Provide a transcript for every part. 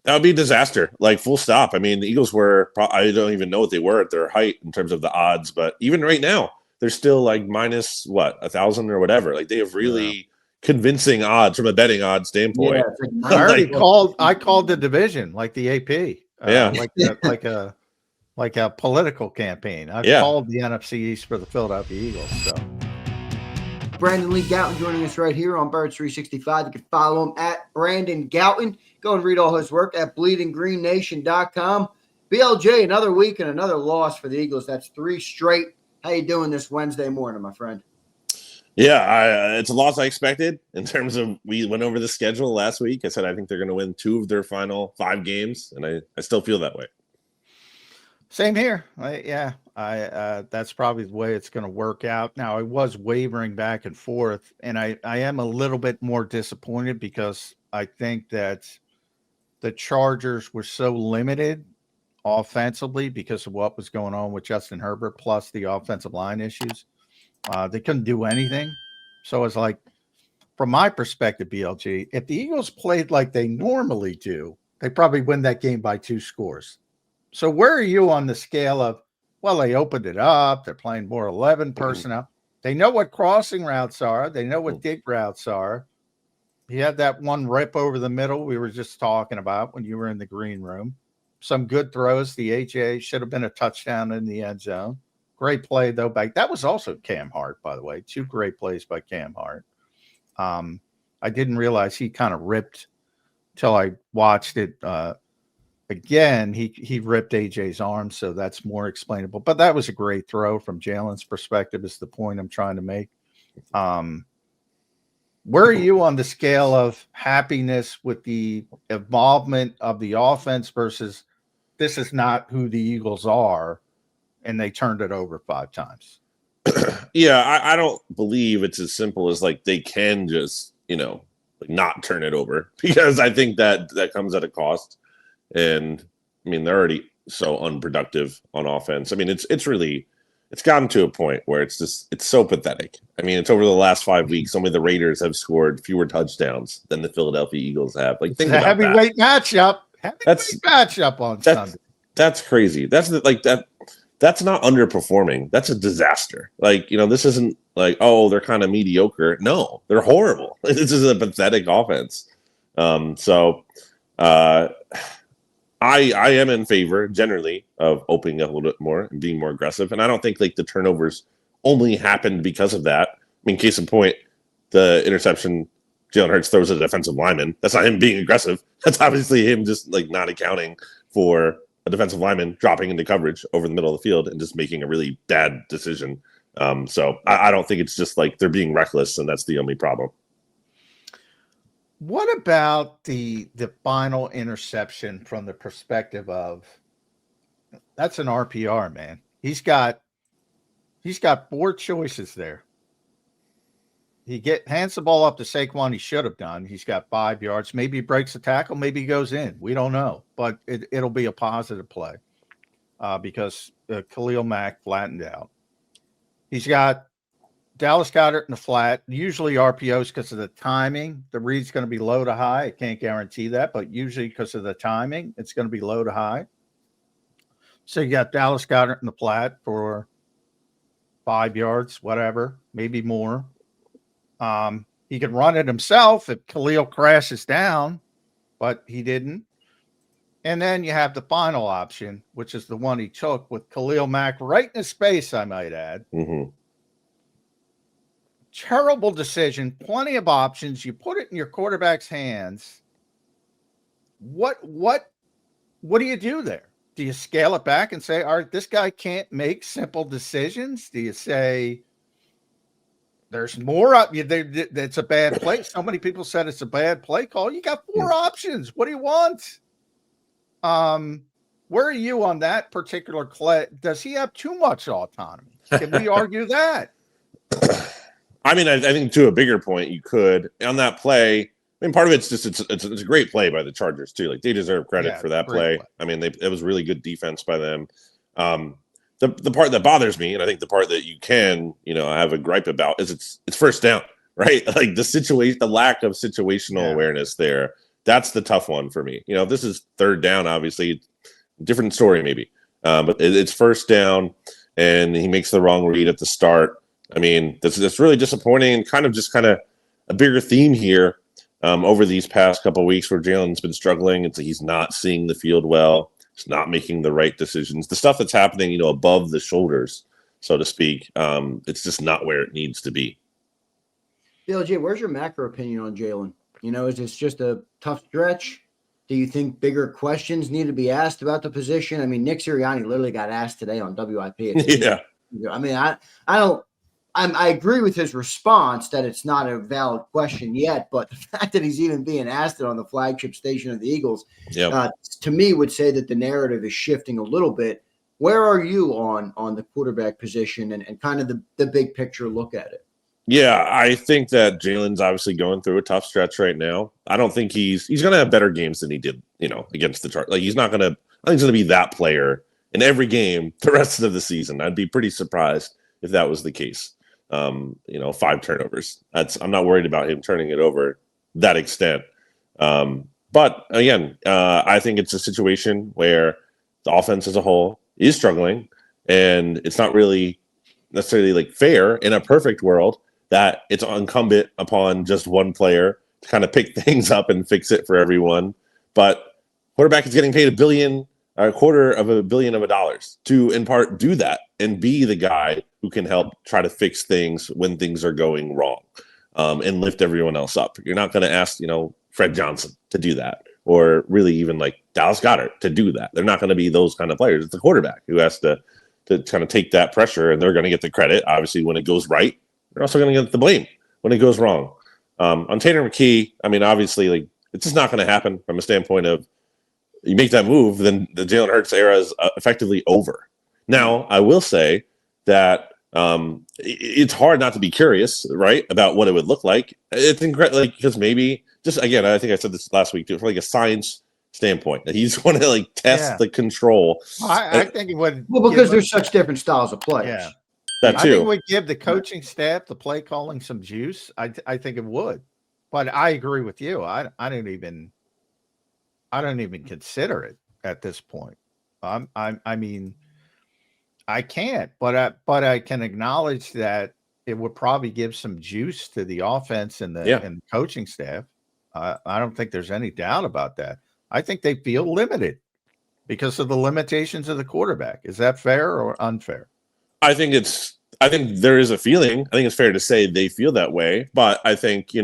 That would be a disaster, like full stop. I mean, the Eagles were, I don't even know what they were at their height in terms of the odds, but even right now, they're still like minus what, 1,000 or whatever. Like they have really convincing odds from a betting odds standpoint. Yeah, I called the division like the AP. Like a political campaign. I called the NFC East for the Philadelphia Eagles. So Brandon Lee Gowton joining us right here on Birds 365. You can follow him at Brandon Gowton. Go and read all his work at bleedinggreennation.com. BLJ, another week and another loss for the Eagles. That's 3 straight. How you doing this Wednesday morning, my friend? Yeah, it's a loss I expected in terms of we went over the schedule last week. I said I think they're going to win 2 of their final 5 games, and I still feel that way. Same here. That's probably the way it's going to work out. Now, I was wavering back and forth, and I am a little bit more disappointed because I think that the Chargers were so limited offensively because of what was going on with Justin Herbert, plus the offensive line issues. They couldn't do anything. So it's like, from my perspective, BLG, if the Eagles played like they normally do, they probably win that game by 2 scores. So where are you on the scale of, well, they opened it up, they're playing more 11 personnel. They know what crossing routes are. They know what dig routes are. He had that one rip over the middle we were just talking about when you were in the green room. Some good throws. The HA should have been a touchdown in the end zone. Great play, though. That was also Cam Hart, by the way. 2 great plays by Cam Hart. I didn't realize he kind of ripped till I watched it again. He ripped AJ's arm, so that's more explainable. But that was a great throw from Jalen's perspective is the point I'm trying to make. Where are you on the scale of happiness with the involvement of the offense versus this is not who the Eagles are, and they turned it over 5 times? Yeah, I don't believe it's as simple as like they can just, not turn it over, because I think that comes at a cost. And I mean, they're already so unproductive on offense. I mean, it's gotten to a point where it's so pathetic. I mean, it's over the last 5 weeks. Only the Raiders have scored fewer touchdowns than the Philadelphia Eagles have. Like, think it's a about heavyweight matchup. Matchup on Sunday. That's crazy. That's not underperforming. That's a disaster. Like, this isn't like, oh, they're kind of mediocre. No, they're horrible. This is a pathetic offense. I am in favor generally of opening up a little bit more and being more aggressive. And I don't think like the turnovers only happened because of that. I mean, case in point, the interception Jalen Hurts throws at a defensive lineman. That's not him being aggressive. That's obviously him just like not accounting for a defensive lineman dropping into coverage over the middle of the field and just making a really bad decision. So I don't think it's just like they're being reckless and that's the only problem. What about the final interception from the perspective of that's an RPR, man? He's got 4 choices there. He hands the ball up to Saquon. He should have done. He's got 5 yards. Maybe he breaks the tackle. Maybe he goes in. We don't know, but it'll be a positive play because Khalil Mack flattened out. He's got Dallas Goedert in the flat, usually RPOs because of the timing. The read's going to be low to high. I can't guarantee that, but usually because of the timing, it's going to be low to high. So you got Dallas Goedert in the flat for 5 yards, whatever, maybe more. He could run it himself if Khalil crashes down, but he didn't. And then you have the final option, which is the one he took with Khalil Mack right in his face, I might add. Mm-hmm. Terrible decision. Plenty of options. You put it in your quarterback's hands. What do you do there? Do you scale it back and say, all right, this guy can't make simple decisions? Do you say there's more up? It's a bad play. So many people said it's a bad play call. You got 4 options. What do you want? Where are you on that particular play? Does he have too much autonomy? Can we argue that? I mean, I think to a bigger point, you could on that play. I mean, part of it's just it's a great play by the Chargers too. Like they deserve credit for that play. I mean, it was really good defense by them. The part that bothers me, and I think the part that you can have a gripe about is it's first down, right? Like the lack of situational awareness there. That's the tough one for me. If this is third down, obviously, different story maybe. But it's first down, and he makes the wrong read at the start. I mean, that's really disappointing, and kind of a bigger theme here over these past couple of weeks where Jalen's been struggling. It's he's not seeing the field well. He's not making the right decisions. The stuff that's happening, above the shoulders, so to speak, it's just not where it needs to be. BLG, where's your macro opinion on Jalen? Is this just a tough stretch? Do you think bigger questions need to be asked about the position? I mean, Nick Sirianni literally got asked today on WIP. Yeah. I mean, I agree with his response that it's not a valid question yet, but the fact that he's even being asked it on the flagship station of the Eagles, to me would say that the narrative is shifting a little bit. Where are you on the quarterback position and kind of the big picture look at it? Yeah, I think that Jalen's obviously going through a tough stretch right now. I don't think he's going to have better games than he did, against the Chargers. Like I think he's going to be that player in every game the rest of the season. I'd be pretty surprised if that was the case. 5 turnovers. I'm not worried about him turning it over that extent. But again, I think it's a situation where the offense as a whole is struggling, and it's not really necessarily fair in a perfect world that it's incumbent upon just one player to kind of pick things up and fix it for everyone. But quarterback is getting paid $250 million to, in part, do that and be the guy who can help try to fix things when things are going wrong, and lift everyone else up. You're not going to ask, Fred Johnson to do that, or really even Dallas Goedert to do that. They're not going to be those kind of players. It's the quarterback who has to kind of take that pressure, and they're going to get the credit. Obviously, when it goes right, they're also going to get the blame when it goes wrong. On Tanner McKee, I mean, obviously, it's just not going to happen from a standpoint of you make that move, then the Jalen Hurts era is effectively over. Now, I will say that it's hard not to be curious, right, about what it would look like. It's incredible, because maybe just again, I think I said this last week too, from a science standpoint, that he's going to test the control. I think it would. Well, because there's such different styles of players. Yeah. That too. I think it would give the coaching staff, the play calling, some juice. I think it would, but I agree with you. I don't even consider it at this point. I mean, I can't, but I can acknowledge that it would probably give some juice to the offense and the coaching staff. I don't think there's any doubt about that. I think they feel limited because of the limitations of the quarterback. Is that fair or unfair? I think there is a feeling. I think it's fair to say they feel that way, but I think,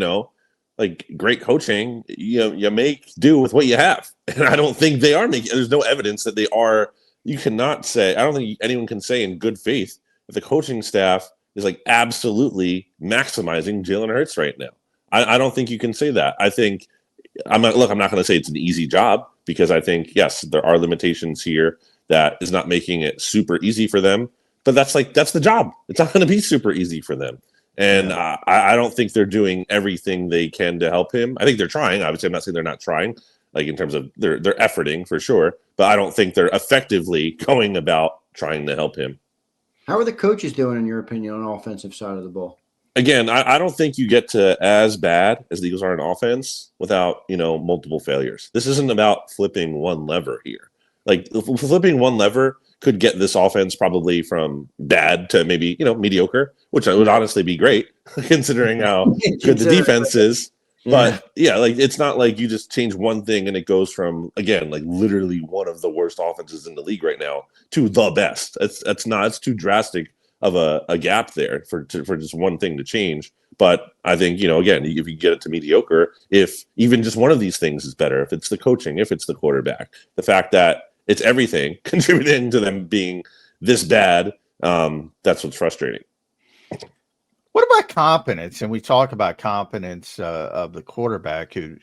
great coaching, you make do with what you have. And I don't think they are there's no evidence that they are. You cannot say, I don't think anyone can say in good faith that the coaching staff is absolutely maximizing Jalen Hurts right now. I don't think you can say that. I think I'm not going to say it's an easy job, because I think, yes, there are limitations here that is not making it super easy for them. But that's the job. It's not going to be super easy for them. And I don't think they're doing everything they can to help him. I think they're trying. Obviously, I'm not saying they're not trying, in terms of they're efforting for sure. But I don't think they're effectively going about trying to help him. How are the coaches doing, in your opinion, on the offensive side of the ball? Again, I don't think you get to as bad as the Eagles are in offense without, multiple failures. This isn't about flipping one lever here. Flipping one lever could get this offense probably from bad to maybe, mediocre, which would honestly be great considering how good the defense is. But it's not like you just change one thing and it goes from, again, literally one of the worst offenses in the league right now to the best. It's too drastic of a gap there for just one thing to change. But I think, again, if you get it to mediocre, if even just one of these things is better, if it's the coaching, if it's the quarterback, the fact that it's everything contributing to them being this bad, that's what's frustrating. What about competence? And we talk about competence of the quarterback who's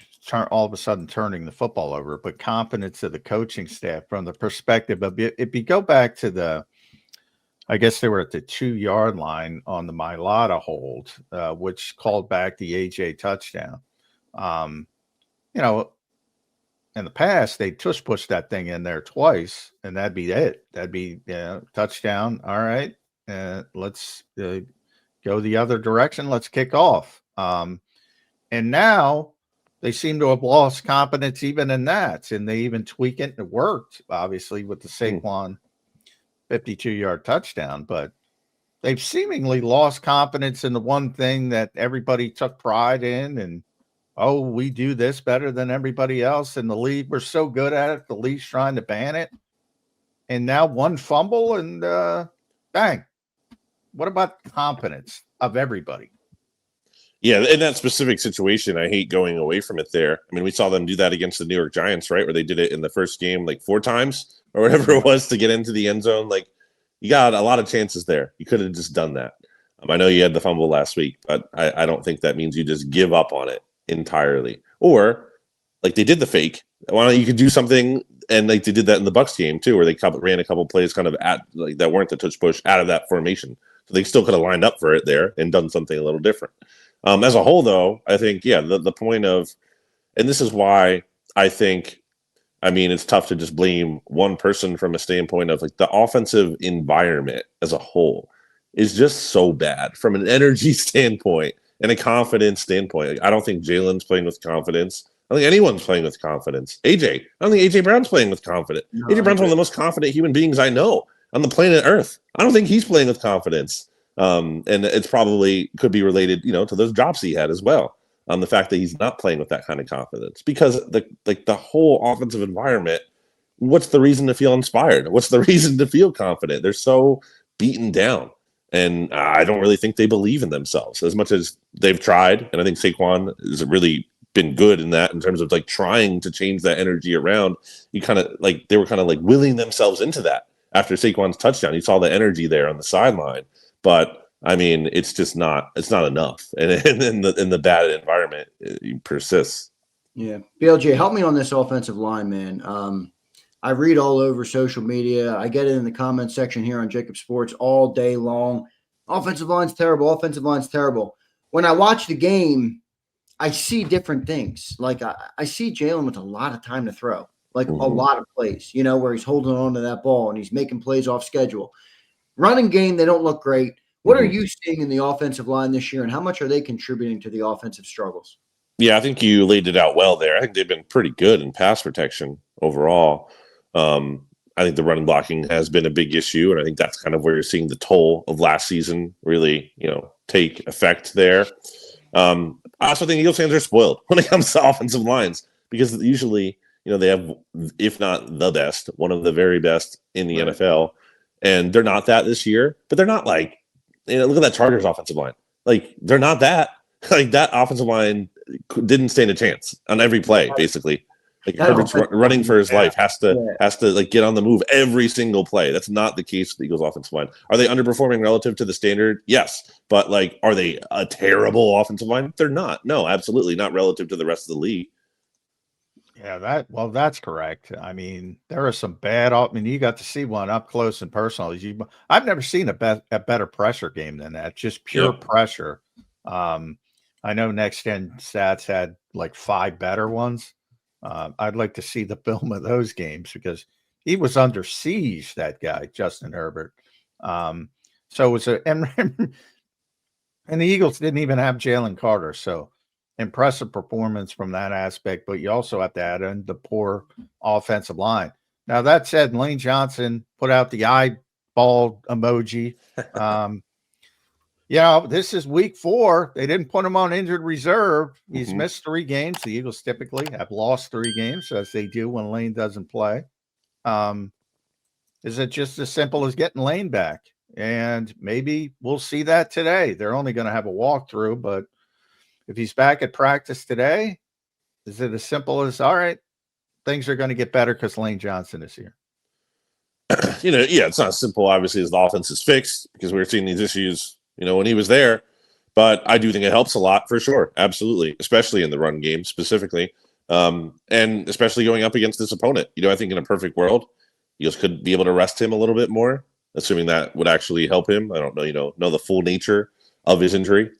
all of a sudden turning the football over, but competence of the coaching staff from the perspective of if you go back to I guess they were at the 2-yard line on the Mailata hold, which called back the AJ touchdown. In the past, they just pushed that thing in there twice, and that'd be it. That'd be touchdown. All right, let's go the other direction. Let's kick off. And now they seem to have lost confidence even in that, and they even tweak it. And it worked, obviously, with the Saquon 52-yard touchdown, but they've seemingly lost confidence in the one thing that everybody took pride in. And, oh, we do this better than everybody else. And the league, we're so good at it. The league's trying to ban it. And now one fumble and bang. What about confidence of everybody? Yeah, in that specific situation, I hate going away from it there. I mean, we saw them do that against the New York Giants, right? Where they did it in the first game like 4 times or whatever it was to get into the end zone. Like, you got a lot of chances there. You could have just done that. I know you had the fumble last week, but I don't think that means you just give up on it entirely. Or, like, they did the fake. Why don't you could do something, and like they did that in the Bucs game too, where they ran a couple plays kind of at like that weren't the touch push out of that formation. So they still could have lined up for it there and done something a little different. As a whole, though, I think, the point of, and this is why I think, I mean, it's tough to just blame one person from a standpoint of like the offensive environment as a whole is just so bad from an energy standpoint and a confidence standpoint. Like, I don't think Jalen's playing with confidence. I don't think anyone's playing with confidence. I don't think AJ Brown's playing with confidence. No, AJ Brown's one of the most confident human beings I know on the planet Earth. I don't think he's playing with confidence. And it's probably could be related, to those drops he had as well. The fact that he's not playing with that kind of confidence, because the whole offensive environment, what's the reason to feel inspired? What's the reason to feel confident? They're so beaten down, and I don't really think they believe in themselves as much as they've tried. And I think Saquon has really been good in that, in terms of like trying to change that energy around. You kind of like, they were kind of like willing themselves into that after Saquon's touchdown. You saw the energy there on the sideline. But I mean, it's just not enough, and in the bad environment, it persists. Yeah, BLG, help me on this offensive line, man. I read all over social media. I get it in the comment section here on JAKIB Sports all day long. Offensive line's terrible. Offensive line's terrible. When I watch the game, I see different things. Like I see Jalen with a lot of time to throw, like a lot of plays. Where he's holding on to that ball and he's making plays off schedule. Running game, they don't look great. What are you seeing in the offensive line this year, and how much are they contributing to the offensive struggles? Yeah, I think you laid it out well there. I think they've been pretty good in pass protection overall. I think the running blocking has been a big issue, and I think that's kind of where you're seeing the toll of last season really, take effect there. I also think Eagles fans are spoiled when it comes to offensive lines, because usually, they have, if not the best, one of the very best in the NFL. And they're not that this year, but they're not like, look at that Chargers offensive line. Like, they're not that. Like, that offensive line didn't stand a chance on every play, basically. Like, Herbert's running for his life, has to like get on the move every single play. That's not the case with the Eagles offensive line. Are they underperforming relative to the standard? Yes. But like, are they a terrible offensive line? They're not. No, absolutely not relative to the rest of the league. Yeah, that's correct. I mean, there are some bad. You got to see one up close and personal. I've never seen a better pressure game than that. Just pure pressure. I know Next Gen Stats had like 5 better ones. I'd like to see the film of those games, because he was under siege. That guy, Justin Herbert. So it was and the Eagles didn't even have Jalen Carter. So impressive performance from that aspect, but you also have to add in the poor offensive line. Now, that said, Lane Johnson put out the eyeball emoji. This is week 4. They didn't put him on injured reserve. He's missed 3 games. The Eagles typically have lost 3 games, as they do when Lane doesn't play. Is it just as simple as getting Lane back? And maybe we'll see that today. They're only going to have a walkthrough, but if he's back at practice today, is it as simple as, all right, things are going to get better because Lane Johnson is here? It's not as simple, obviously, as the offense is fixed, because we were seeing these issues, when he was there. But I do think it helps a lot, for sure. Absolutely. Especially in the run game specifically. And especially going up against this opponent. I think in a perfect world, Eagles could be able to rest him a little bit more, assuming that would actually help him. I don't know the full nature of his injury,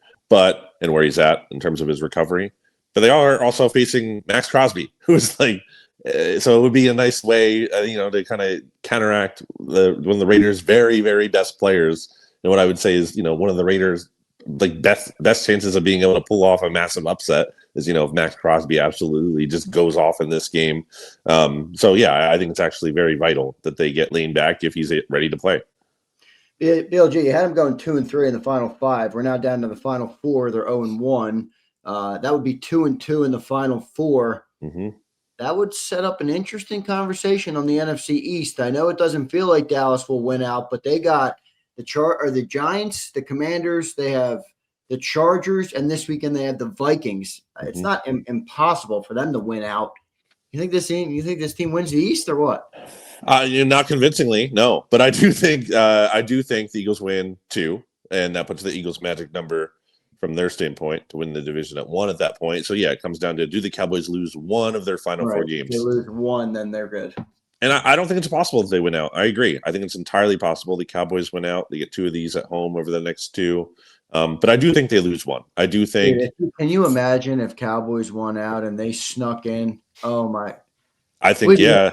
and where he's at in terms of his recovery. But they are also facing Max Crosby, who's like, so it would be a nice way, to kind of counteract one of the Raiders' very, very best players. And what I would say is, one of the Raiders' like best chances of being able to pull off a massive upset is, if Max Crosby absolutely just goes off in this game. So yeah, I think it's actually very vital that they get Lane back if he's ready to play. BLG, you had them going 2-3 in the final 5. We're now down to the final 4. They're 0-1. That would be 2-2 in the final 4. Mm-hmm. That would set up an interesting conversation on the NFC East. I know it doesn't feel like Dallas will win out, but they got the Giants, the Commanders, they have the Chargers, and this weekend they have the Vikings. Mm-hmm. It's not impossible for them to win out. You think this team wins the East or what? Not convincingly, no. But I do think the Eagles win 2, and that puts the Eagles' magic number from their standpoint to win the division at 1 at that point. So yeah, it comes down to, do the Cowboys lose one of their final 4 games? If they lose 1, then they're good. And I don't think it's possible that they win out. I agree. I think it's entirely possible the Cowboys win out. They get 2 of these at home over the next 2. But I do think they lose 1. I do think. Can you imagine if Cowboys won out and they snuck in? Oh my! I think yeah.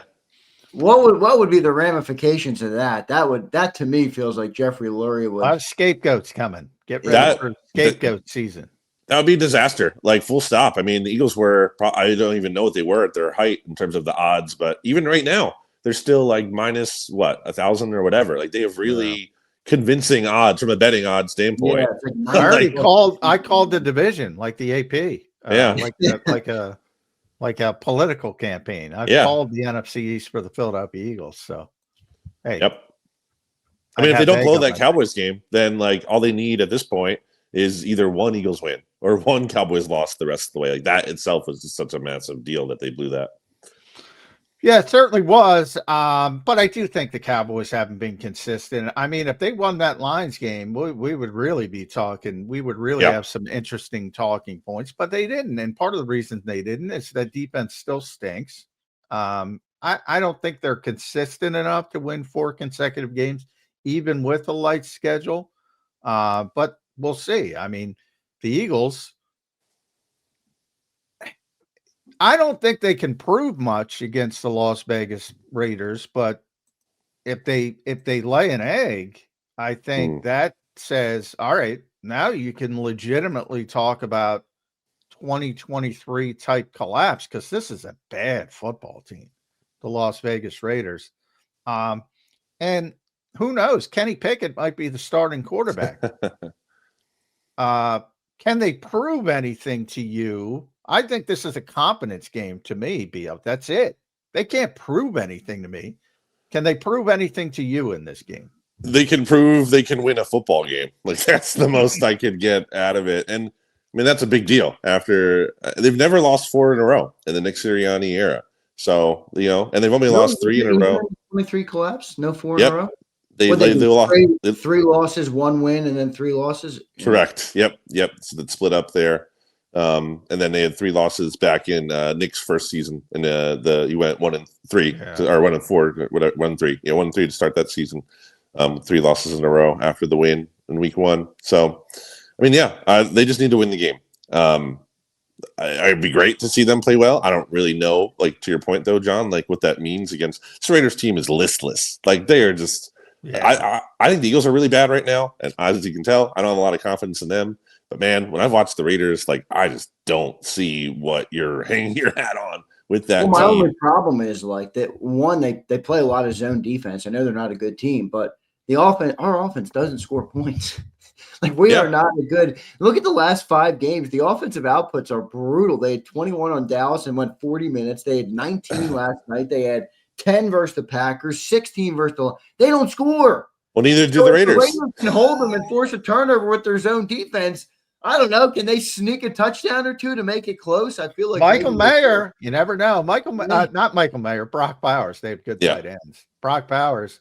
What would be the ramifications of that? That to me feels like Jeffrey Lurie would. A lot of scapegoats coming. Get ready for scapegoat season. That would be a disaster, like full stop. I mean, the Eagles were, I don't even know what they were at their height in terms of the odds, but even right now, they're still like minus 1,000 or whatever. Like they have really convincing odds from a betting odds standpoint. Yeah, I called the division like the AP. Like a political campaign. I called the NFC East for the Philadelphia Eagles. So, hey. Yep. I mean, if they don't blow that Cowboys game, then like all they need at this point is either 1 Eagles win or 1 Cowboys loss the rest of the way. Like that itself was just such a massive deal that they blew that. Yeah, it certainly was. But I do think the Cowboys haven't been consistent. I mean, if they won that Lions game, we would really be talking. We would really have some interesting talking points, but they didn't. And part of the reason they didn't is that defense still stinks. I don't think they're consistent enough to win 4 consecutive games, even with a light schedule. But we'll see. I mean, the Eagles, I don't think they can prove much against the Las Vegas Raiders, but if they lay an egg, I think that says, all right, now you can legitimately talk about 2023 type collapse, because this is a bad football team, the Las Vegas Raiders. And who knows? Kenny Pickett might be the starting quarterback. Can they prove anything to you? I think this is a confidence game to me, BL. That's it. They can't prove anything to me. Can they prove anything to you in this game? They can prove they can win a football game. Like that's the most I could get out of it. And I mean, that's a big deal after they've never lost 4 in a row in the Nick Sirianni era. So, and they've only lost 3 in a row. 23 collapse, no 4 in a row. They lost 3 losses, 1 win, and then 3 losses. Correct. Yep. So that split up there. And then they had 3 losses back in Nick's first season, and you went 1-3 or 1-4, whatever, 1-3, 1-3 to start that season. 3 losses in a row after the win in week 1. So, I mean, they just need to win the game. It'd be great to see them play well. I don't really know, like to your point though, John, like what that means against this Raiders team is listless. Like they are just. Yeah. I think the Eagles are really bad right now, and as you can tell, I don't have a lot of confidence in them. But man, when I've watched the Raiders, like I just don't see what you're hanging your hat on with that. My only problem is like that. One, they play a lot of zone defense. I know they're not a good team, but our offense doesn't score points. Like we are not a good. Look at the last 5 games. The offensive outputs are brutal. They had 21 on Dallas and went 40 minutes. They had 19 last night. They had 10 versus the Packers, 16 versus the. They don't score. Well, neither do the Raiders. The Raiders can hold them and force a turnover with their zone defense. I don't know. Can they sneak a touchdown or 2 to make it close? I feel like Michael Mayer. You never know. Not Michael Mayer. Brock Bowers. They have good tight ends. Brock Bowers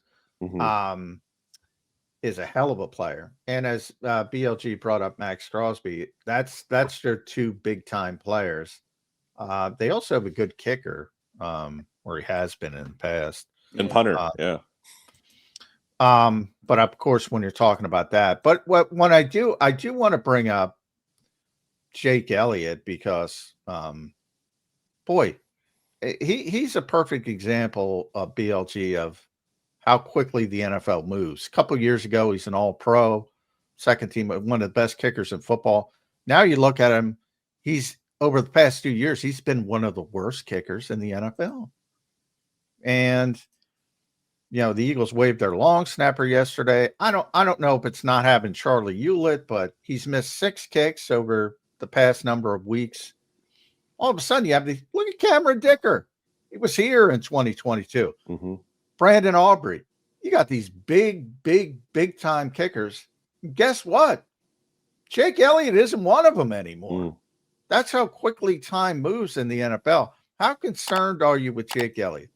is a hell of a player. And as BLG brought up Max Crosby, that's their 2 big time players. They also have a good kicker. Where he has been in the past. And punter, But of course, when you're talking about that, but when I do want to bring up Jake Elliott because, he's a perfect example of BLG of how quickly the NFL moves. A couple of years ago, he's an all-pro, second team, one of the best kickers in football. Now you look at him, he's over the past 2 years, he's been one of the worst kickers in the NFL. And the Eagles waived their long snapper yesterday. I don't know if it's not having Charlie Hewlett, but he's missed 6 kicks over the past number of weeks. All of a sudden, you have look at Cameron Dicker. He was here in 2022. Mm-hmm. Brandon Aubrey. You got these big time kickers. Guess what? Jake Elliott isn't one of them anymore. That's how quickly time moves in the NFL. How concerned are you with Jake Elliott?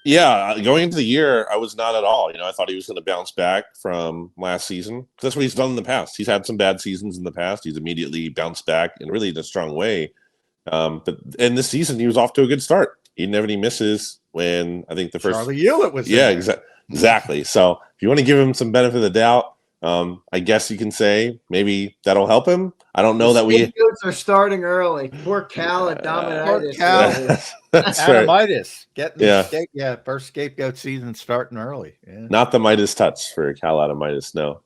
Yeah, going into the year, I was not at all. I thought he was going to bounce back from last season. That's what he's done in the past. He's had some bad seasons in the past. He's immediately bounced back and really in a strong way. But in this season, he was off to a good start. He didn't have any misses when I think the first Charlie Hewlett was exactly. So if you want to give him some benefit of the doubt, I guess you can say maybe that'll help him. I don't know that we are starting early. Poor Cal at Dominitis. That's Adamitis. Right. First scapegoat season starting early. Yeah. Not the Midas touch for Cal Adamitis, no.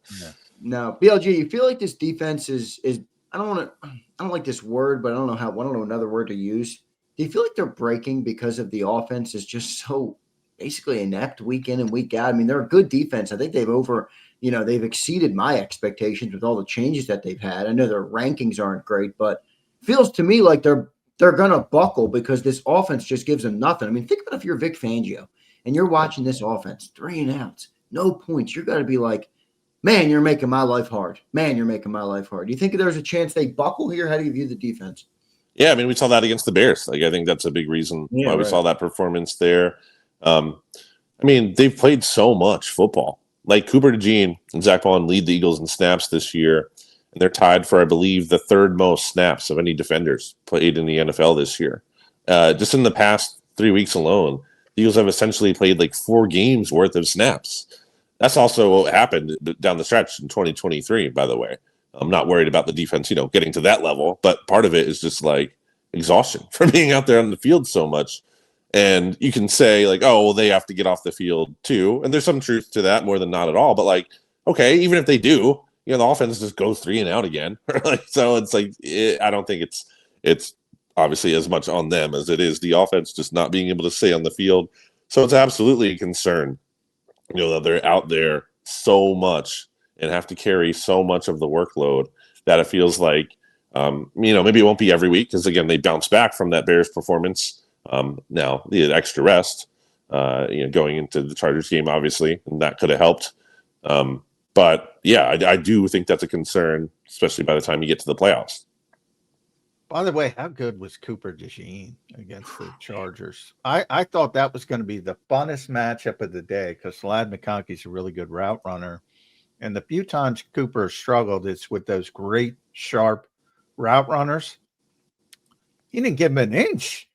No. BLG, you feel like this defense is I don't like this word, but I don't know another word to use. Do you feel like they're breaking because of the offense is just so basically inept week in and week out? I mean, they're a good defense. I think they've exceeded my expectations with all the changes that they've had. I know their rankings aren't great, but it feels to me like they're going to buckle because this offense just gives them nothing. I mean, think about if you're Vic Fangio and you're watching this offense, 3 and outs, no points. You're going to be like, man, you're making my life hard. Man, you're making my life hard. Do you think there's a chance they buckle here? How do you view the defense? Yeah, I mean, we saw that against the Bears. I think that's a big reason why we saw that performance there. I mean, they've played so much football. Like Cooper DeJean and Zach Bond lead the Eagles in snaps this year, and they're tied for, I believe, the 3rd most snaps of any defenders played in the NFL this year. Just in the past 3 weeks alone, the Eagles have essentially played like 4 games worth of snaps. That's also what happened down the stretch in 2023, by the way. I'm not worried about the defense, getting to that level, but part of it is just like exhaustion from being out there on the field so much. And you can say like, oh, well, they have to get off the field too. And there's some truth to that more than not at all. But like, okay, even if they do, the offense just goes 3 and out again. So it's like, I don't think it's obviously as much on them as it is the offense just not being able to stay on the field. So it's absolutely a concern, that they're out there so much and have to carry so much of the workload that it feels like, maybe it won't be every week because, again, they bounce back from that Bears performance. Now, the extra rest, going into the Chargers game, obviously, and that could have helped. But, yeah, I do think that's a concern, especially by the time you get to the playoffs. By the way, how good was Cooper DeJean against the Chargers? I thought that was going to be the funnest matchup of the day because Ladd McConkey's a really good route runner. And the few times Cooper struggled, it's with those great, sharp route runners. He didn't give him an inch.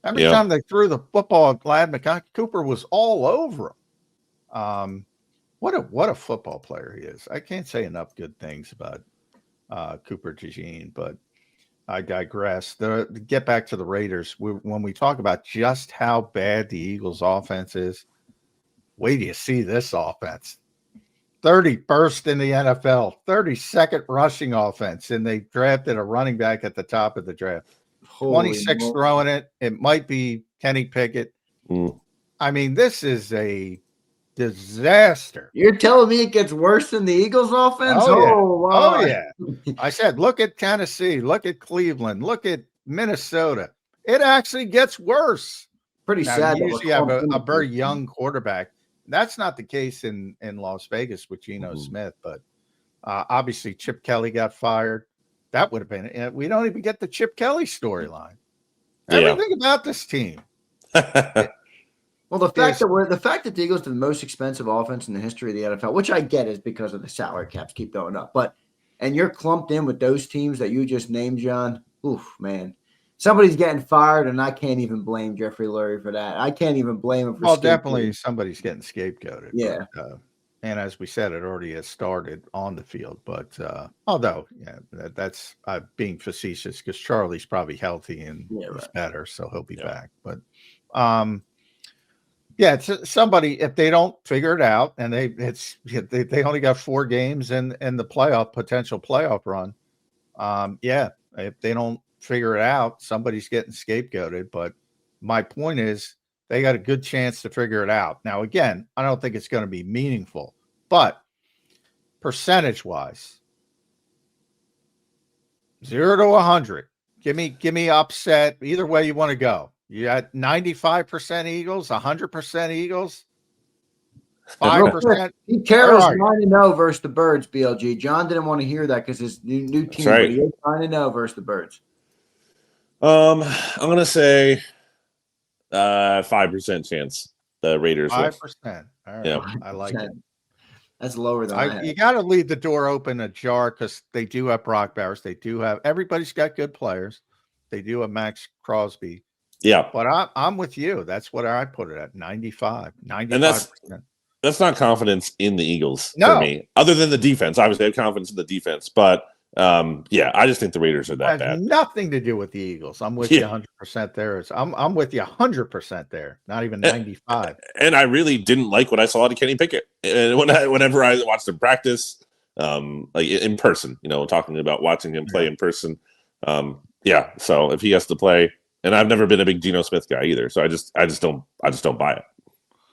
Every time they threw the football at Ladd McConkey, Cooper was all over him. What a football player he is. I can't say enough good things about Cooper DeJean, but I digress. Get back to the Raiders. When we talk about just how bad the Eagles' offense is, wait till you see this offense. 31st in the NFL, 32nd rushing offense, and they drafted a running back at the top of the draft. 26 throwing it. It might be Kenny Pickett. I mean, this is a disaster. You're telling me it gets worse than the Eagles' offense? Oh, yeah. I said, look at Tennessee, look at Cleveland, look at Minnesota. It actually gets worse. Pretty sad. You usually have a very young quarterback. That's not the case in Las Vegas with Geno Smith, but obviously Chip Kelly got fired. That would have been. We don't even get the Chip Kelly storyline. Everything about this team. Well, the fact that the Eagles are the most expensive offense in the history of the NFL, which I get is because of the salary caps keep going up, and you're clumped in with those teams that you just named, John. Oof, man. Somebody's getting fired, and I can't even blame Jeffrey Lurie for that. I can't even blame him for definitely somebody's getting scapegoated. Yeah. But, and as we said, it already has started on the field. But although, that's being facetious because Charlie's probably healthy and is better, so he'll be back. But, it's somebody, if they don't figure it out, and they only got 4 games in the potential playoff run, if they don't figure it out. Somebody's getting scapegoated, but my point is they got a good chance to figure it out. Now, again, I don't think it's going to be meaningful, but percentage-wise, 0 to 100. Give me upset. Either way you want to go. You got 95% Eagles, 100% Eagles, 5%. Pete Carroll's 9-0 versus the Birds, BLG. John didn't want to hear that because his new team, right. but he is 9-0 versus the Birds. I'm going to say 5% chance the Raiders 5%. All right. Yeah. I like it. That's lower than I had. You got to leave the door open ajar because they do have Brock Bowers. They do have everybody's got good players. They do have Max Crosby. Yeah. But I'm with you. That's what I put it at 95. 95%. And that's not confidence in the Eagles No. for me. Other than the defense. Obviously, I have confidence in the defense. But yeah, I just think the Raiders are that bad. Nothing to do with the Eagles. I'm with you 100% there. I'm with you 100% there. Not even 95. And I really didn't like what I saw out of Kenny Pickett. And whenever I watched him practice, like in person, talking about watching him play in person. Yeah. So if he has to play, and I've never been a big Geno Smith guy either, so I just don't buy it.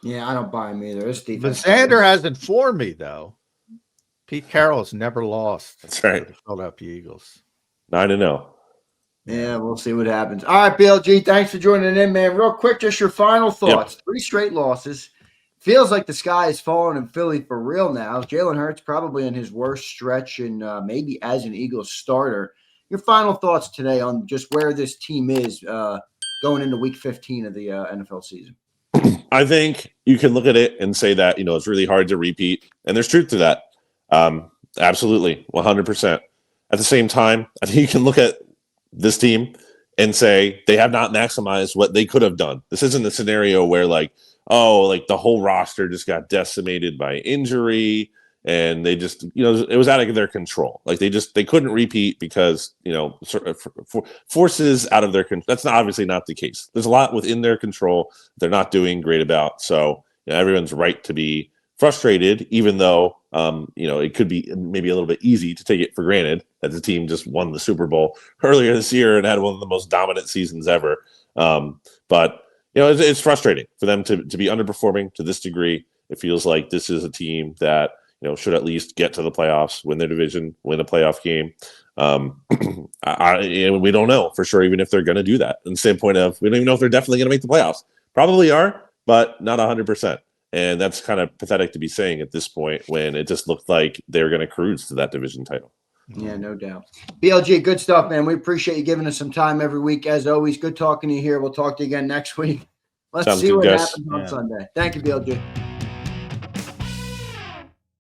Yeah, I don't buy him either. This defense. But Zander has informed me though. Pete Carroll has never lost. That's right. To the Philadelphia Eagles. 9-0. Yeah, we'll see what happens. All right, BLG, thanks for joining in, man. Real quick, just your final thoughts. 3 straight losses. Feels like the sky is falling in Philly for real now. Jalen Hurts probably in his worst stretch and maybe as an Eagles starter. Your final thoughts today on just where this team is going into week 15 of the NFL season. I think you can look at it and say that, it's really hard to repeat. And there's truth to that. Absolutely. 100%. At the same time, I think you can look at this team and say they have not maximized what they could have done. This isn't a scenario where the whole roster just got decimated by injury and they just, it was out of their control. Like they couldn't repeat because, sort of forces out of their control. That's obviously not the case. There's a lot within their control they're not doing great about. So everyone's right to be frustrated, even though, it could be maybe a little bit easy to take it for granted that the team just won the Super Bowl earlier this year and had one of the most dominant seasons ever. But it's frustrating for them to be underperforming to this degree. It feels like this is a team that, should at least get to the playoffs, win their division, win a playoff game. We don't know for sure, even if they're going to do that. And the standpoint of, we don't even know if they're definitely going to make the playoffs. Probably are, but not 100%. And that's kind of pathetic to be saying at this point when it just looked like they were going to cruise to that division title. Yeah, no doubt. BLG, good stuff, man. We appreciate you giving us some time every week. As always, good talking to you here. We'll talk to you again next week. Let's see what happens on Sunday. Thank you, BLG.